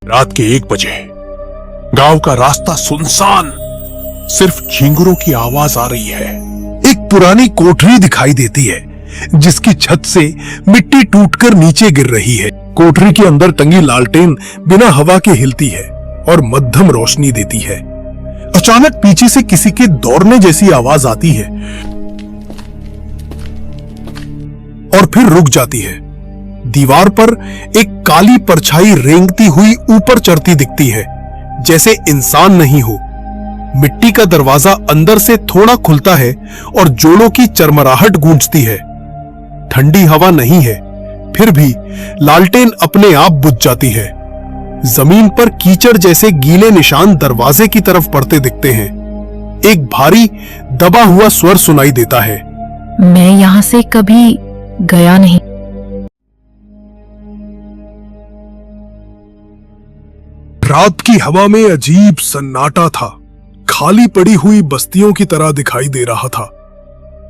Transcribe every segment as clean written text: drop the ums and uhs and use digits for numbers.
रात के 1 बजे गांव का रास्ता सुनसान, सिर्फ झींगुरों की आवाज आ रही है। एक पुरानी कोठरी दिखाई देती है जिसकी छत से मिट्टी टूटकर नीचे गिर रही है। कोठरी के अंदर टंगी लालटेन बिना हवा के हिलती है और मध्यम रोशनी देती है। अचानक पीछे से किसी के दौड़ने जैसी आवाज आती है और फिर रुक जाती है। दीवार पर एक काली परछाई रेंगती हुई ऊपर चढ़ती दिखती है, जैसे इंसान नहीं हो। मिट्टी का दरवाजा अंदर से थोड़ा खुलता है और जोड़ों की चरमराहट गूंजती है। ठंडी हवा नहीं है, फिर भी लालटेन अपने आप बुझ जाती है। जमीन पर कीचड़ जैसे गीले निशान दरवाजे की तरफ पड़ते दिखते हैं। एक भारी दबा हुआ स्वर सुनाई देता है, मैं यहां से कभी गया नहीं। रात की हवा में अजीब सन्नाटा था, खाली पड़ी हुई बस्तियों की तरह दिखाई दे रहा था।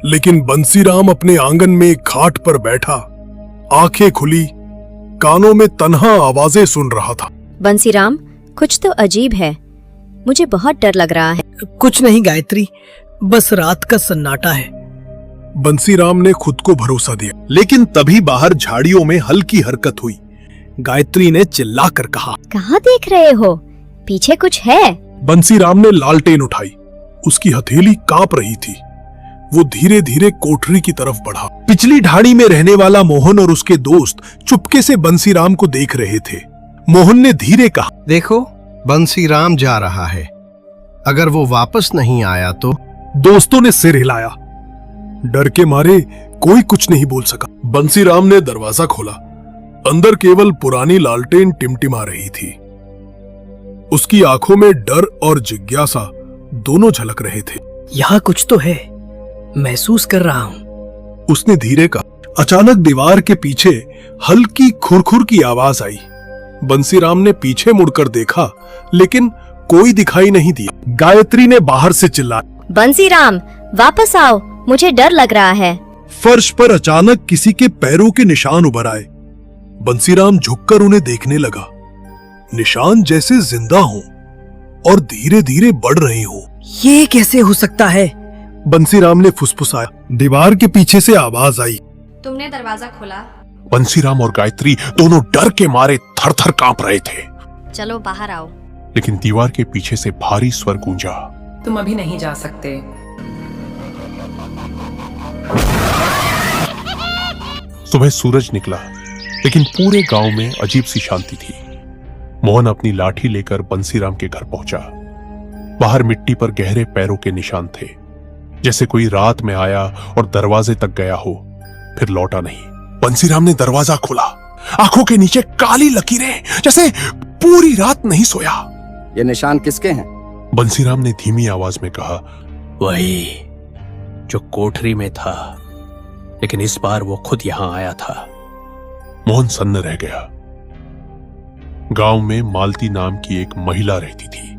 लेकिन बंसीराम अपने आंगन में खाट पर बैठा, आंखें खुली, कानों में तन्हा आवाजें सुन रहा था। बंसीराम, कुछ तो अजीब है, मुझे बहुत डर लग रहा है। कुछ नहीं गायत्री, बस रात का सन्नाटा है। बंसीराम ने खुद को भरोसा दिया, लेकिन तभी बाहर झाड़ियों में हल्की हरकत हुई। गायत्री ने चिल्लाकर कहा, कहाँ देख रहे हो? पीछे कुछ है। बंसीराम ने लालटेन उठाई, उसकी हथेली कांप रही थी। वो धीरे धीरे कोठरी की तरफ बढ़ा। पिछली ढाणी में रहने वाला मोहन और उसके दोस्त चुपके से बंसीराम को देख रहे थे। मोहन ने धीरे कहा, देखो, बंसीराम जा रहा है, अगर वो वापस नहीं आया तो। दोस्तों ने सिर हिलाया। डर के मारे कोई कुछ नहीं बोल सका। बंसीराम ने दरवाजा खोला। अंदर केवल पुरानी लालटेन टिमटिमा रही थी। उसकी आंखों में डर और जिज्ञासा दोनों झलक रहे थे। यहाँ कुछ तो है, महसूस कर रहा हूँ। उसने धीरे कहा। अचानक दीवार के पीछे हल्की खुरखुर की आवाज आई। बंसीराम ने पीछे मुड़कर देखा, लेकिन कोई दिखाई नहीं दिया। गायत्री ने बाहर से चिल्लाया, बंसीराम, वापस आओ, मुझे डर लग रहा है। फर्श पर अचानक किसी के पैरों के निशान उभर आए। बंसीराम झुककर उन्हें देखने लगा। निशान जैसे जिंदा हों और धीरे धीरे बढ़ रहे हों। ये कैसे हो सकता है? बंसीराम ने फुसफुसाया। दीवार के पीछे से आवाज आई, तुमने दरवाजा खोला? बंसीराम और गायत्री दोनों डर के मारे थर-थर कांप रहे थे। चलो बाहर आओ। लेकिन दीवार के पीछे से भारी स्वर गूंजा, तुम अभी नहीं जा सकते। सुबह सूरज निकला, लेकिन पूरे गांव में अजीब सी शांति थी। मोहन अपनी लाठी लेकर बंसीराम के घर पहुंचा। बाहर मिट्टी पर गहरे पैरों के निशान थे, जैसे कोई रात में आया और दरवाजे तक गया हो, फिर लौटा नहीं। बंसीराम ने दरवाजा खोला। आंखों के नीचे काली लकीरें, जैसे पूरी रात नहीं सोया। ये निशान किसके हैं? बंसीराम ने धीमी आवाज में कहा, वही जो कोठरी में था, लेकिन इस बार वो खुद यहां आया था। मोहन सन्न रह गया। गांव में मालती नाम की एक महिला रहती थी।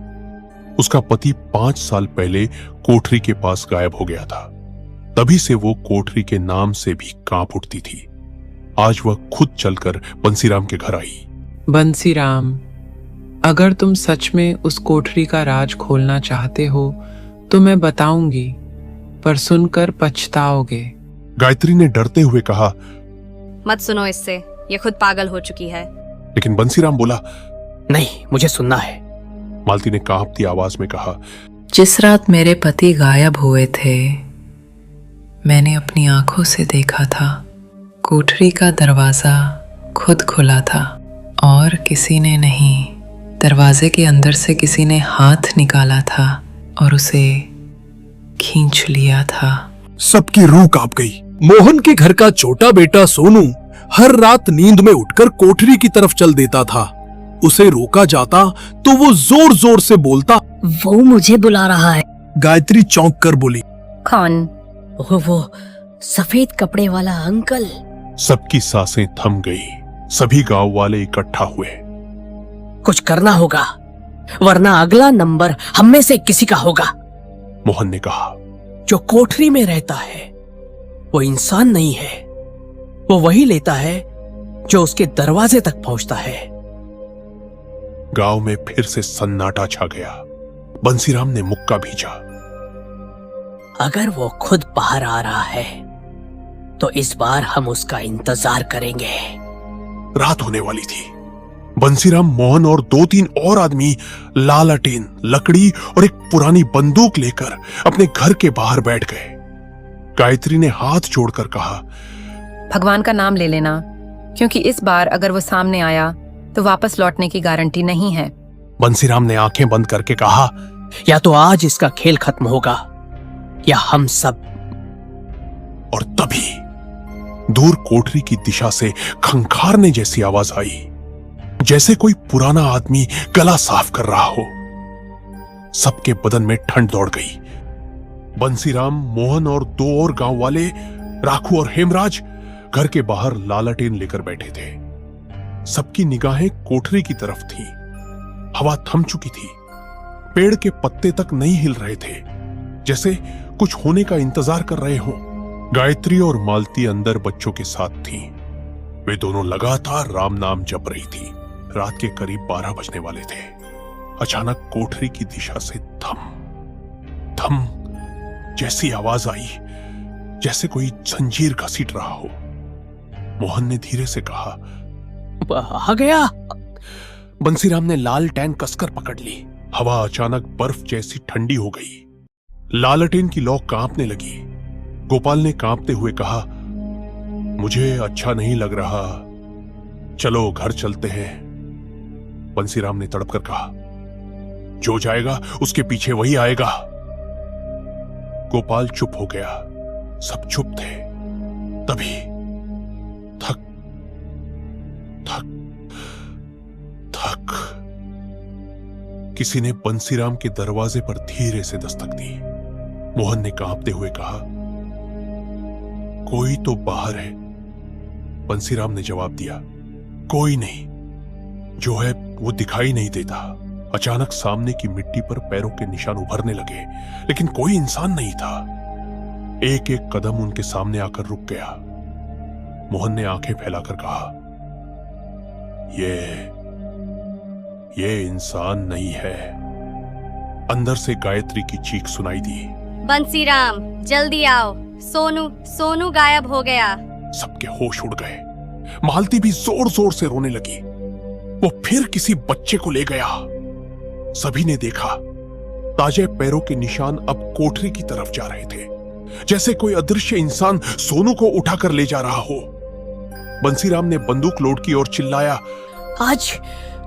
उसका पति 5 साल पहले कोठरी के पास गायब हो गया था। तभी से वो कोठरी के नाम से भी कांप उठती थी। आज वह खुद चलकर बंसीराम के घर आई। बंसीराम, अगर तुम सच में उस कोठरी का राज खोलना चाहते हो तो मैं बताऊंगी, पर सुनकर पछताओगे। गायत्री ने डरते हुए कहा, मत सुनो इससे, ये खुद पागल हो चुकी है। लेकिन बंसीराम बोला, नहीं, मुझे सुनना है। मालती ने कांपती आवाज में कहा, जिस रात मेरे पति गायब हुए थे, मैंने अपनी आंखों से देखा था। कोठरी का दरवाजा खुद खुला था और किसी ने नहीं, दरवाजे के अंदर से किसी ने हाथ निकाला था और उसे खींच लिया था। सबकी रूह कांप गई। मोहन के घर का छोटा बेटा सोनू हर रात नींद में उठकर कोठरी की तरफ चल देता था। उसे रोका जाता तो वो जोर जोर से बोलता, वो मुझे बुला रहा है। गायत्री चौंक कर बोली, कौन? वो सफेद कपड़े वाला अंकल। सबकी सांसें थम गई। सभी गांव वाले इकट्ठा हुए। कुछ करना होगा, वरना अगला नंबर हम में से किसी का होगा। मोहन ने कहा, जो कोठरी में रहता है वो इंसान नहीं है, वो वही लेता है जो उसके दरवाजे तक पहुंचता है। गांव में फिर से सन्नाटा छा गया। बंसीराम ने मुक्का भींचा। अगर वो खुद बाहर आ रहा है तो इस बार हम उसका इंतजार करेंगे। रात होने वाली थी। बंसीराम, मोहन और 2-3 और आदमी लालटेन, लकड़ी और एक पुरानी बंदूक लेकर अपने घर के बाहर बैठ गए। गायत्री ने हाथ जोड़कर कहा, भगवान का नाम ले लेना, क्योंकि इस बार अगर वो सामने आया तो वापस लौटने की गारंटी नहीं है। बंसीराम ने आंखें बंद करके कहा, या तो आज इसका खेल खत्म होगा या हम सब। और तभी दूर कोठरी की दिशा से खंखारने जैसी आवाज आई, जैसे कोई पुराना आदमी गला साफ कर रहा हो। सबके बदन में ठंड दौड़ गई। बंसीराम, मोहन और 2 और गांव वाले, राखू और हेमराज घर के बाहर लालटेन लेकर बैठे थे। सबकी निगाहें कोठरी की तरफ थीं। हवा थम चुकी थी। पेड़ के पत्ते तक नहीं हिल रहे थे, जैसे कुछ होने का इंतजार कर रहे हों। गायत्री और मालती अंदर बच्चों के साथ थीं। वे दोनों लगातार राम नाम जप रही थी। रात के करीब 12 बजने वाले थे। अचानक कोठरी की दिशा से थम थम जैसी आवाज आई, जैसे कोई जंजीर घसीट रहा हो। मोहन ने धीरे से कहा, आ गया। बंसीराम ने लालटेन कसकर पकड़ ली। हवा अचानक बर्फ जैसी ठंडी हो गई। लालटेन की लौ कांपने लगी। गोपाल ने कांपते हुए कहा, मुझे अच्छा नहीं लग रहा, चलो घर चलते हैं। बंसीराम ने तड़प कर कहा, जो जाएगा उसके पीछे वही आएगा। गोपाल चुप हो गया। सब चुप थे। तभी थक थक थक किसी ने बंसीराम के दरवाजे पर धीरे से दस्तक दी। मोहन ने कांपते हुए कहा, कोई तो बाहर है। बंसीराम ने जवाब दिया, कोई नहीं, जो है वो दिखाई नहीं देता। अचानक सामने की मिट्टी पर पैरों के निशान उभरने लगे, लेकिन कोई इंसान नहीं था। एक एक कदम उनके सामने आकर रुक गया। मोहन ने आंखें फैलाकर कहा, ये इंसान नहीं है। अंदर से गायत्री की चीख सुनाई दी, बंसीराम जल्दी आओ, सोनू गायब हो गया। सबके होश उड़ गए। मालती भी जोर जोर से रोने लगी। वो फिर किसी बच्चे को ले गया। सभी ने देखा, ताजे पैरों के निशान अब कोठरी की तरफ जा रहे थे, जैसे कोई अदृश्य इंसान सोनू को उठाकर ले जा रहा हो। बंसीराम ने बंदूक लोड की और चिल्लाया, आज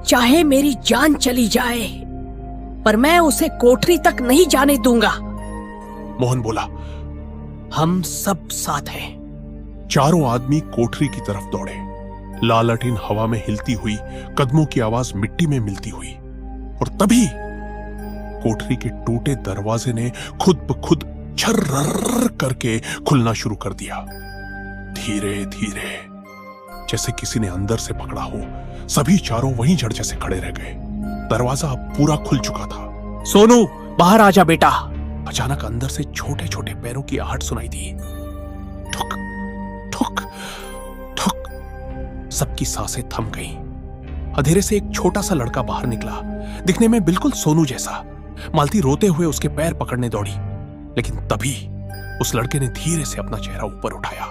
चाहे मेरी जान चली जाए, पर मैं उसे कोठरी तक नहीं जाने दूंगा। मोहन बोला, हम सब साथ हैं। चारों आदमी कोठरी की तरफ दौड़े। लालटेन हवा में हिलती हुई, कदमों की आवाज मिट्टी में मिलती हुई। और तभी कोठरी के टूटे दरवाजे ने खुद ब खुद झर्र करके खुलना शुरू कर दिया। धीरे धीरे, जैसे किसी ने अंदर से पकड़ा हो। सभी चारों वहीं जड़ जैसे खड़े रह गए। दरवाजा अब पूरा खुल चुका था। सोनू बाहर आजा बेटा। अचानक अंदर से छोटे छोटे पैरों की आहट सुनाई दी। ठुक ठुक ठुक। सबकी सांसें थम गईं। अंधेरे से एक छोटा सा लड़का बाहर निकला, दिखने में बिल्कुल सोनू जैसा। मालती रोते हुए उसके पैर पकड़ने दौड़ी, लेकिन तभी उस लड़के ने धीरे से अपना चेहरा ऊपर उठाया।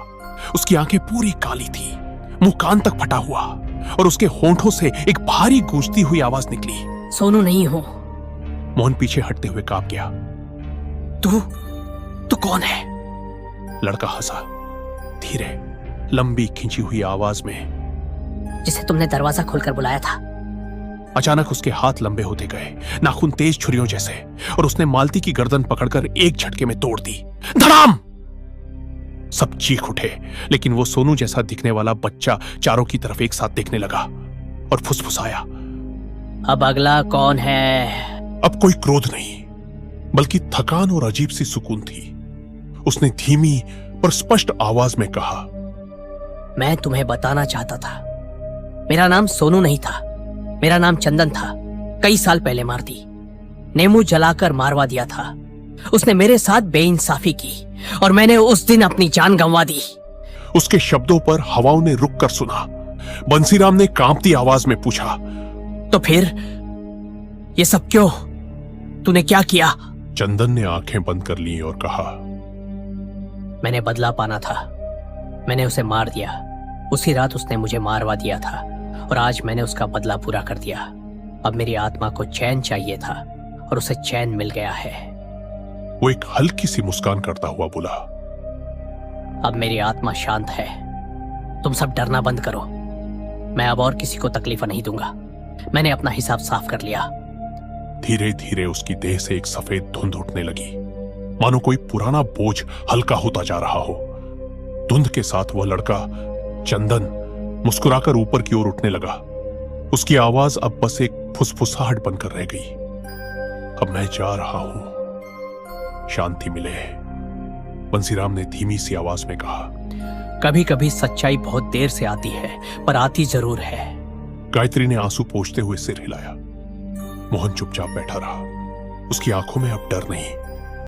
उसकी आंखें पूरी काली थी, मुंह कान तक फटा हुआ, और उसके होंठों से एक भारी गूंजती हुई आवाज निकली, सोनू नहीं हो। मोहन पीछे हटते हुए कांप गया। तू कौन है? लड़का हंसा, धीरे, लंबी खिंची हुई आवाज में, जिसे तुमने दरवाजा खोलकर बुलाया था। अचानक उसके हाथ लंबे होते गए, नाखून तेज छुरियों जैसे, और उसने मालती की गर्दन पकड़कर एक झटके में तोड़ दी। धड़ाम! सब चीख उठे, लेकिन वो सोनू जैसा दिखने वाला बच्चा चारों की तरफ एक साथ देखने लगा और फुसफुसाया, अब अगला कौन है? अब कोई क्रोध नहीं, बल्कि थकान और अजीब सी सुकून थी। उसने धीमी पर स्पष्ट आवाज में कहा, मैं तुम्हें बताना चाहता था, मेरा नाम सोनू नहीं था, मेरा नाम चंदन था। कई साल पहले मारती ने मुझे जलाकर मारवा दिया था। उसने मेरे साथ बेइंसाफी की और मैंने उस दिन अपनी जान गंवा दी। उसके शब्दों पर हवाओं ने रुक कर सुना। बंसीराम ने कांपती आवाज में पूछा, तो फिर ये सब क्यों? तूने क्या किया? चंदन ने आंखें बंद कर ली और कहा, मैंने बदला पाना था। मैंने उसे मार दिया। उसी रात उसने मुझे मारवा दिया था और आज मैंने उसका बदला पूरा कर दिया। अब मेरी आत्मा को चैन चाहिए था और उसे चैन मिल गया है। वो एक हल्की सी मुस्कान करता हुआ बोला, अब मेरी आत्मा शांत है। तुम सब डरना बंद करो। मैं अब और किसी को तकलीफ नहीं दूंगा। मैंने अपना हिसाब साफ कर लिया। धीरे धीरे उसकी देह से एक सफेद धुंध उठने लगी, मानो कोई पुराना बोझ हल्का होता जा रहा हो। धुंध के साथ वह लड़का चंदन मुस्कुराकर ऊपर की ओर उठने लगा। उसकी आवाज अब बस एक फुसफुसाहट बनकर रह गई। अब मैं जा रहा हूं, शांति मिले, बंसीराम ने धीमी सी आवाज में कहा। कभी कभी सच्चाई बहुत देर से आती है, पर आती जरूर है। गायत्री ने आंसू पोंछते हुए सिर हिलाया। मोहन चुपचाप बैठा रहा। उसकी आंखों में अब डर नहीं,